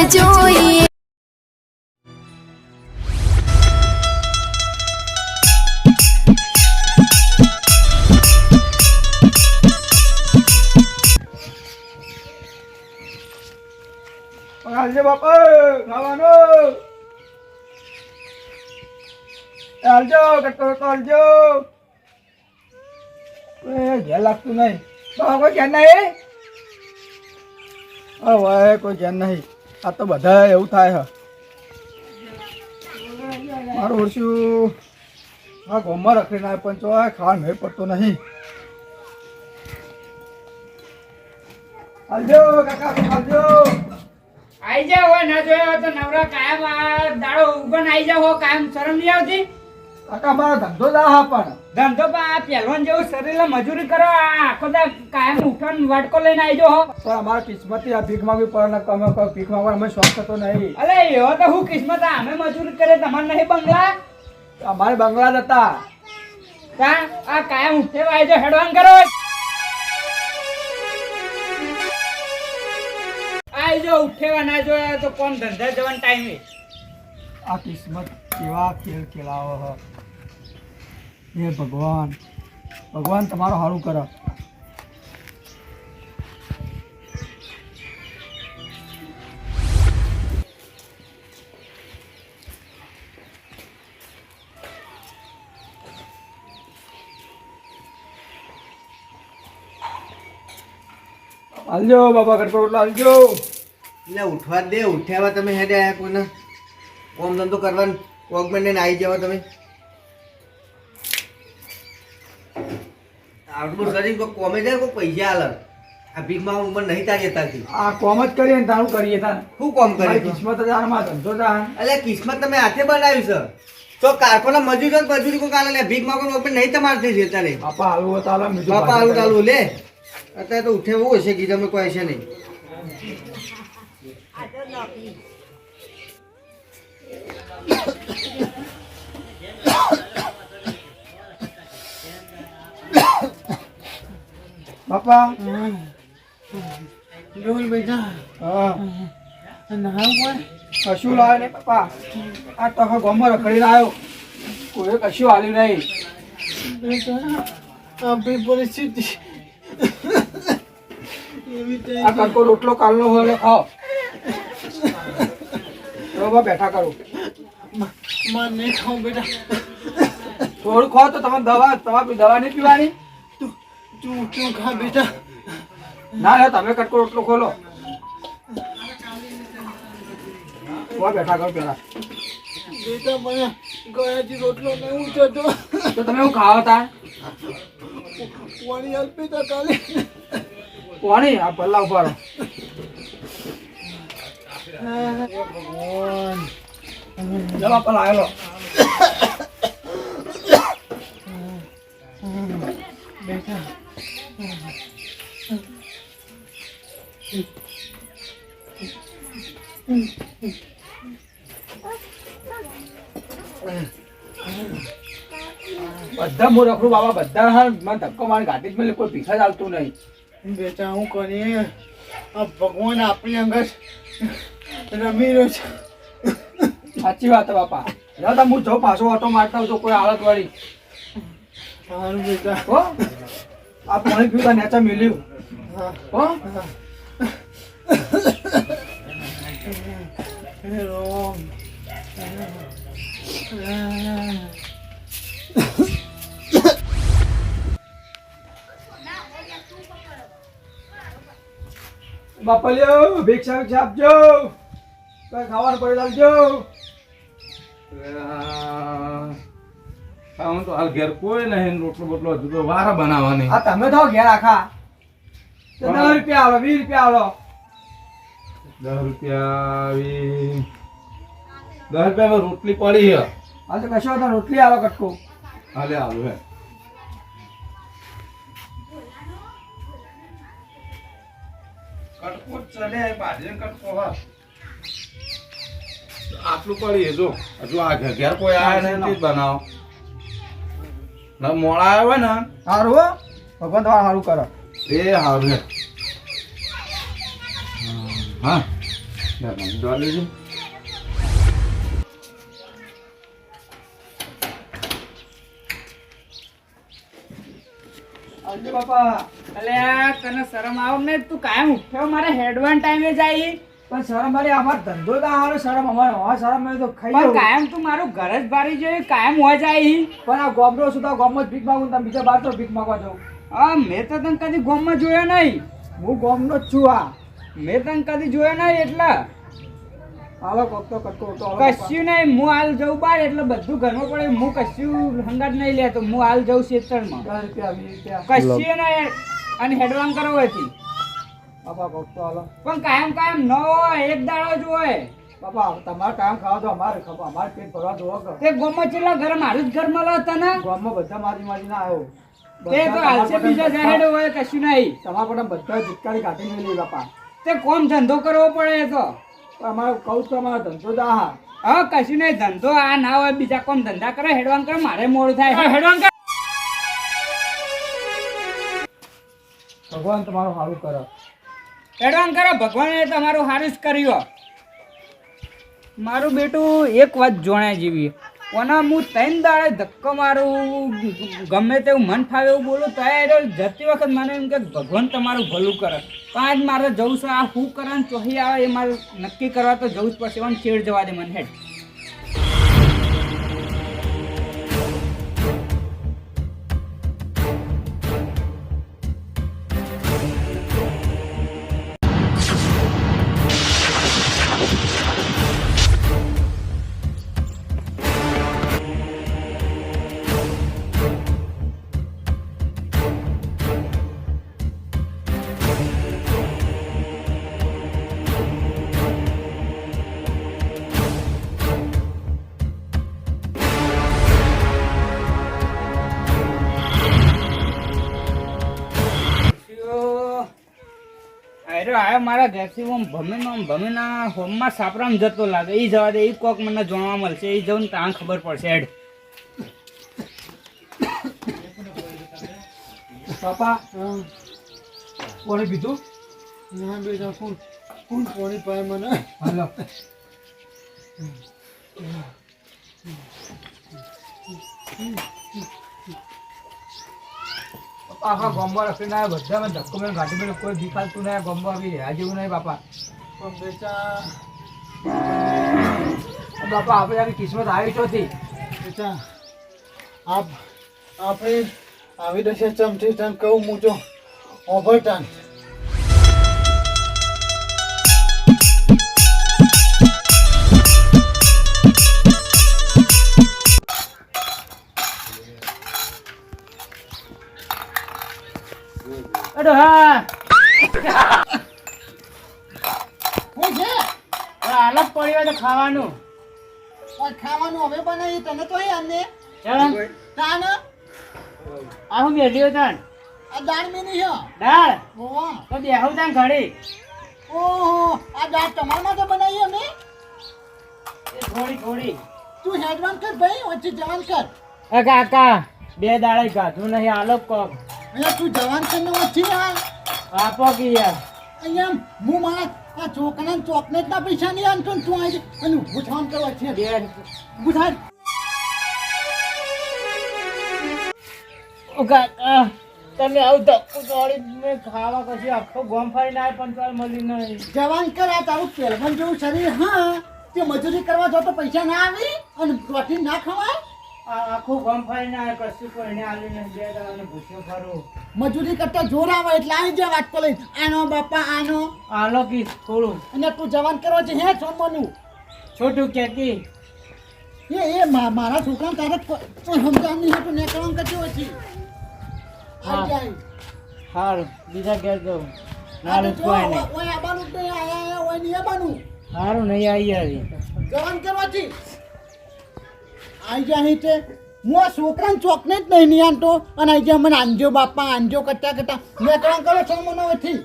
જોઈએ હાલજો બાપા ખાવાનો હાલજો કટકો હાલજો ઘેર લાગતું નહીં કોઈ ધ્યાન નહીં હવે કોઈ ધ્યાન નહીં આ તો બધા એવું થાય હ મારું ઓળશું આ ગોમાં રખડી ના પણ ચો ખાવા મેળ પડતો નહીં હાલજો કાકા હાલજો આઈ જાવ હોય ના જોયો તો નવરા કાયમ આ દાડો ઉગન આઈ જાવ હો કાયમ શરમ નહીં આવતી કાકા મારો ધંધો દા હા પણ ધંધો પા આ પહેલવાન જેવું શરીરે મજૂરી કરો આ આખો દા કાયમ ઉઠાણ વાટકો લઈને આઈ જાવ હો પણ અમારા કિસ્મતી આ ભીખ માંગવી પડે અમે ભીખ માંગવા અમે શોખ થતો નહીં અલે એવો તો હું કિસ્મત આ અમે મજૂરી કરે તમારે નહીં બંગલા અમારે બંગલા જ હતા કા આ કાયમ ઉઠે આઈ જાવ હેડવાન કરો આઈ જો ઉઠેવા ના જોયા તો કોણ ધંધા જવાનો ટાઈમે આ કિસ્મત કેવા ખેલ ખેલાવો હ હે ભગવાન ભગવાન તમારો સારું કરો હાલજો બાબા કટકો હાલજો એટલે ઉઠવા દે ઉઠ્યાવા તમે હેડે આયા કોઈને કોમ ધંધો કરવાનું વોકમેન ને આવી જવા તમે આઉટબુટ કરી કોઈ કોમે જાય કોઈ પૈસા આલે આ ભીખમાં ઉંમર નહીં તારી તારથી આ કોમ જ કરીએ ને તારું કરીએ તાર શું કોમ મારી કરે કિસ્મત જ આમાં ધંધો જાણ એટલે કિસ્મત તમે હાથે બનાવ્યું છે તો કારખાના મજૂરી કોઈ કાલે ભીખ માંગો વોકમેન નહીં તમારથી છે તારે બાપા હાલવો તાલા મીઠું બાપા આલુ ડાલુ લે અત્યારે તો ઉઠે એવું હશે કીધું અમે કોઈ હશે નહીં બાપા જોલ બેટા હા ના કોઈ કશું લાવે નહીં બાપા આ તો હવે ગોમાં રખડીને આવ્યો કોઈ કશું હાલ્યું નહીં આપણી પરિસ્થિતિ આ કટકો રોટલો કાલનો હોય એટલે ખાઓ બાબા બેઠા કરો મને નહીં ખાઉં બેટા થોડું ખાઓ તો તમે દવા નહીં પીવાની તું ખા બેટા ના ના તમે કટકો રોટલો ખોલો બેઠા કરો પેલા બેટા મને ગયાથી રોટલો નહીં ઉઠતો તો તમે હું ખાવા તા પાણી અલ્પી તો કાલે કોણી આ પલ્લા ઉભા રહો ભગવાન જવા પલ્લા આવેલો બેટા બધા હું રખડું બાબા બધા હા મને ધક્કો મારી ગાડી જ મળે કોઈ પીછા ચાલતું નહીં બેટા હું કરીએ આ ભગવાન આપણી અંગત રમી રહ્યો છે સાચી વાત છે બાપા જા હું જાઉં પાછો ઓટો મારતા હોઉં તો કોઈ હાલત વાળી સારું બેટા હો આ પાણી પીવા નેચા મિલ્યું હો રોમ બાપા લ્યો ભિક્ષા આપજો કઈ ખાવાનું પડી લાવજો હું તો હાલ ઘેર કોઈ નહીં રોટલો બોટલો હજુ તો વારા બનાવવાની આ તમે તો ઘેર આખા 10 રૂપિયા આલો 20 રૂપિયા આલો 10 રૂપિયા આવી 10 રૂપિયા રોટલી પડી હે આ તો કશો તો રોટલી આલો કટકો હાલે આવું હે કટકો ચડે બાજે કટકો હા આટલું પડી જો હજુ આ ઘેર કોઈ આયા નહીં બનાવો ના મોડા આવ્યા હોય ને સારું હો ભગવાન તમારું સારું કરો એ સારું હે હા ડોલી આવજો બાપા. અલ્યા તને શરમ આવ ને? તું કાયમ ઉઠ્યો મારે હેડવાન ટાઈમે જાય પણ શરમ મારી અમાર ધંધો તો હારો શરમ અમારે હવે શરમ મેં તો ખાઈ પણ જવું. કાયમ તું મારું ઘર જ બારી જોયું કાયમ હોય જાય પણ આ ગોમડો છું તો ગોમમાં જ ભીખ માંગુ ને તમે બીજા બાર તો ભીખ માંગવા જાઉં. હા મેં તો તને કદી ગોમમાં જોયો નહીં. હું ગોમનો જ છું. આ મેં તને કદી જોયો નહીં એટલે હાલો કોક તો કટકો તો હાલો બાપા. કશું નહીં. હું હાલ જઉં બાર એટલે બધું ઘરમાં પડે. હું કશું હંગાત નહીં લેતો. હું હાલ જઉં ખેતરમાં. 10 રૂપિયા 20 રૂપિયા કશું નહીં અને હેડવાન કરો હતી બાપા કોક તો હાલો. પણ કાયમ ન હોય એક દાડો જ હોય. બાપા તમારે કામ ખાવા તો અમારે ખબર અમારે પેટ ભરવા જોવો કે તે ગોમમાં ચેલા ઘર મારું જ ઘર મળે તને ગામમાં બધા મારી ના આવ્યો. તે તો હાલશે બીજા જાહેર હોય કશું નહીં. તમારા પણ બધા જીતકારી કાઢી નહીં લઈ બાપા. તે કોમ ધંધો કરવો પડે તો પણ અમારે કહું તો અમારો ધંધો જ આ. હા કશું નહીં. ધંધો આ ના હોય બીજા કોમ ધંધા કરે હેડવાન કરે મારે મોડું થાય હેડવાન કર. ભગવાન તમારું સારું કરે. હેડવાન કરે ભગવાને તમારું સારું જ કર્યું. મારું બેટું એક વાત જોણ્યા જેવી ઓના હું 3 દાડે ધક્કો મારું ગમે તેવું મન ફાવે એવું બોલું તો જતી વખત મને એમ કે ભગવાન તમારું ભલું કરે. પણ આજ મારે જવું છે. આ શું કરે ને ચોહી આવે એ મારે નક્કી કરવા તો જવું જ પડશે. એમ ચેડ જવા દે મને હેડ. આયો મારા ઘેરથી ભમીના હોમમાં સાપરામાં જતો લાગે. એ જવા દે. એ કોક મને જોવા મળશે. એ જવું ત્યાં ખબર પડશે હેડ. બાપા કોણે પીધું? ના બેટા કોણ કોણી પાય મને. હાલો આખા ગોમમાં રખડીને આવ્યા બધામાં ધક્કો મેં ગાડી મેં કોઈ ભીખાલતું નહીં. ગોમમાં આવી રહ્યા જેવું નહીં બાપા. પણ બેટા બાપા આપણે આવી કિસ્મત આવી ચોથી બેટા. આપણે આવી દશે ચમથી તને કહું હું તો ઓભરટાન. અરે હા હું છે હાલત પડી હોય તો ખાવાનું. ખાવાનું હવે બનાવી તને તો આને ચાલ તાન આ હું બેઠ્યો તાન આ દાળ મેની છે દાળ ઓવા તો બેહું તાન ઘડી. ઓહો આ દાળ તમારા માટે બનાવી અમે થોડી તું હેડવાન કર ભાઈ વચ્ચે જવાન કર કાકા 2 દાડા ગાધું નહીં. આલો કોક અહીંયા તું જવાન કર ને વચ્ચે હાલ આપો કે યાર. અહીંયા હું મારા આ છોકરાને ચોકલેટ ના પૈસા નહીં આનતો તું આવી અને ઊભું થવાનું કરવા છે ઊભું થાય. કાકા તમે આવું ધક્કું દોડી મેં ખાવા કશું આખો ગોમ ફરીને આવે પણ ચાલ મળી નહીં. જવાન કર આ તારું પહેલવાન જેવું શરીર હા તે મજૂરી કરવા જો તો પૈસા ના આવે અને પ્રોટીન ના ખવાય. આખું ગોમ ફરીને આવે કશું કોઈને આલી નહીં. 2 દાડાને ભૂખ્યો ફરું. મજૂરી કરતા જોર આવે એટલે આવી જાય વાત લઈ આનો બાપા આનો આલો કી થોડું અને તું જવાન કરવા છે હે સોમવાનું છોટું કેકી એ મારા છોકરાને તારે સમજાવ નહીં હતું ને કામ કરતી હોય છે હા. આવી જાય હારું બીજા ઘેર જવું. આ નાનું તો કોઈ જો, નહીં. ઓય આબાનું જ નહીં આયા ઓય નહીં આબાનું સારું નહીં આવી જવાન કરવાથી આવી જાય તે હું આ છોકરાને ચોકલેટ નહીં નહીં આનતો અને આવી જાય મને આંજો બાપા આંજો કરતા કરતા મેં કામ કરો સોમવાનો નથી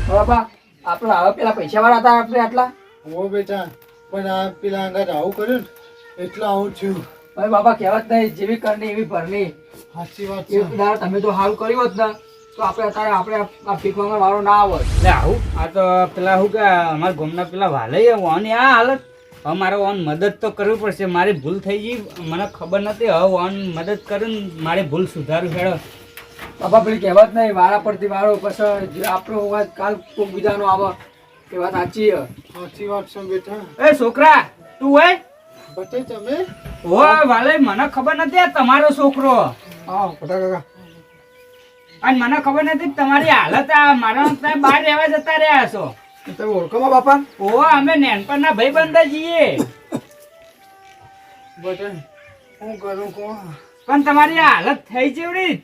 બાપા આપણે હવે પેલા પૈસા વાળા હતા આપણે આટલા. ઓ બેટા પણ આ પેલા અંગાત આવું કર્યું ને એટલે આવું થયું. હવે બાપા કહેવત નહીં જેવી કરની એવી ભરની. સાચી વાત છે. એક દાડો તમે તો સારું કર્યું હોત ને તો તો આપણે આ ભીખવામાં વાળો ના આવે. એટલે આવું આ તો પેલા શું કે અમારા ગામના પેલા વાલય ઓની આ હાલત. હવે મારે ઓન મદદ તો કરવી પડશે. મારી ભૂલ થઈ ગઈ, મને ખબર નથી. હવે ઓન મદદ કરીને મારી ભૂલ સુધારું હેડો. બાપા પેલી કહેવત નહીં, વારા પરથી વાળો પછી જે આપણો વાત કાલ કોઈક બીજાનો આવે એ વાત સાચી છે. સાચી વાત છે બેટા. એ છોકરા તું હોય બટે તમે ઓય વાલય, મને ખબર નથી આ તમારો છોકરો. હા મોટા કાકા. અને મને ખબર નથી કે તમારી હાલત આ મારા તમે બહાર રહેવા જતા રહ્યા છો. તમે ઓળખોમાં બાપા? ઓ અમે નેનપણના ભાઈ બંધા છીએ. બટે હું કરું કોણ પણ તમારી આ હાલત થઈ જેવડી.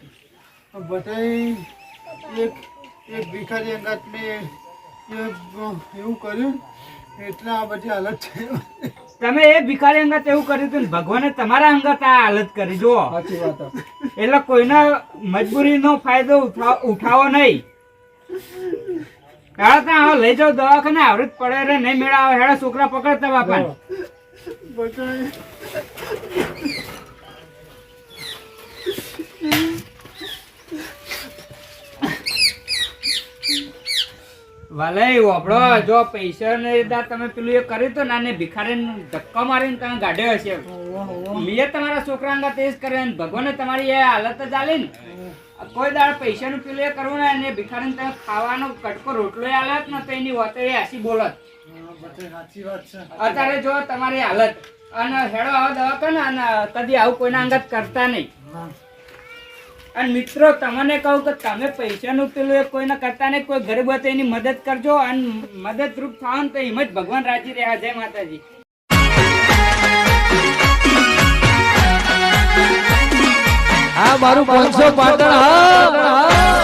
બટે એક ભિખારી અંગાત મેં એવું કર્યું એટલે આ બધી હાલત થઈ. તમે એ ભિખારી અંગત એવું કર્યું હતું ને ભગવાને તમારા અંગત આ હાલત કરી. જો સાચી વાત છે. એટલે કોઈના મજબૂરીનો ફાયદો ઉઠાવો નહીં. હેડો ત્યાં હવે લઈ જાઓ દવાખાને. આવૃત પડે રે નહીં મેળાવે. હેડો છોકરા પકડતા બાપા. બટે વાલે વાપડો, જો પૈસા ને તમે પેલું એ કર્યું તો ના ને ભિખારી ધક્કા મારીને તમે ગાઢ્યો હશે. મેં તમારા છોકરા અંગત એ જ કરે ને ભગવાને તમારી એ હાલત જ આલી ને. કોઈ દાડ પૈસાનું પેલું એ કરવું ને અને ભિખારીને તમે ખાવાનો કટકો રોટલો હાલત ને તો એની વાત એ હાસી બોલત. બટે સાચી વાત છે. અત્યારે જો તમારી હાલત અને હેડો આવો દવાખાને અને કદી આવું કોઈના અંગત કરતા નહીં. અને મિત્રો તમને કહું કે તમે પૈસાનું પેલું એ કોઈને કરતા નહીં. કોઈ ગરીબ હોય તો એની મદદ કરજો અને મદદરૂપ થાવ ને તો એમ જ ભગવાન રાજી રહ્યા. જય માતાજી. આ મારું 500 પાટણ હા